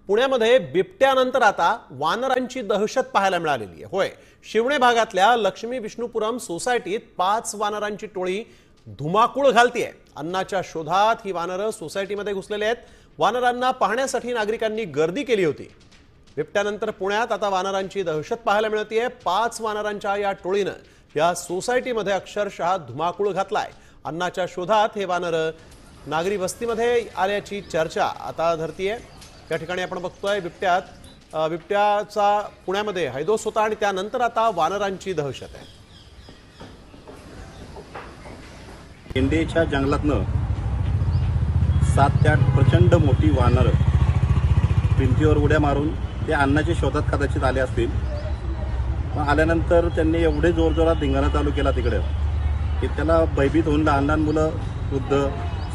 पुण्यामध्ये बिबट्यानंतर आता वानरांची दहशत पाहायला मिळालेली आहे। होय, शिवणे भागातल्या लक्ष्मी विष्णुपुरम सोसायटीत 5 वानरांची टोळी धुमाकूळ घालतीये। अन्नाच्या शोधात ही वानरं सोसायटीमध्ये घुसलेले आहेत। वानरांना पाहण्यासाठी नागरिकांनी गर्दी केली होती। बिबट्यानंतर पुण्यात आता वानरांची दहशत पाहायला मिळतेय। 5 वानरांच्या या टोळीनं या सोसायटीमध्ये अक्षरशः धुमाकूळ घातलाय। अन्नाच्या शोधात हे वानर नागरी वस्तीमध्ये आल्याची चर्चा आता धरतीये। या ठिकाणी आपण बघतोय बिबट्याचा पुण्यामध्ये हैदोस होता आणि त्यानंतर आता वानरांची दहशत आहे। इंडियाच्या जंगलातनं 7 ते 8 प्रचंड मोठी वानर भिंतीवर उड्या मारून ते अन्नाच्या शोधात कदाचित आले असतील। आल्यानंतर त्यांनी एवढे जोरजोरात धिंगाणा चालू केला तिकडे की त्याला भयभीत होऊन लहान मुलं वृद्ध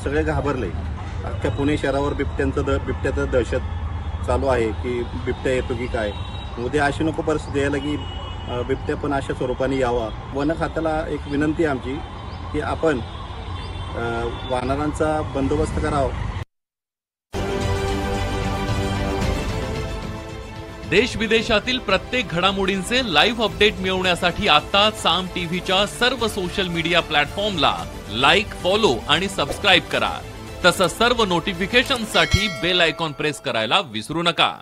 सगळे घाबरले। अख्ख्या पुणे शहरावर बिबट्याचं दहशत चालू आहे की बिबट्या येतो की काय। उद्या अशी नको परिस्थिती यायला की बिबट्या पण अशा स्वरूपाने यावा। वन खात्याला एक विनंती आहे आमची की आपण वानरांचा बंदोबस्त करावा। देश विदेशातील प्रत्येक घडामोडींचे लाईव्ह अपडेट मिळवण्यासाठी आता साम टीव्हीच्या सर्व सोशल मीडिया प्लॅटफॉर्मला लाईक, फॉलो आणि सबस्क्राईब करा। तसंच सर्व नोटिफिकेशनसाठी बेल आयकॉन प्रेस करायला विसरू नका।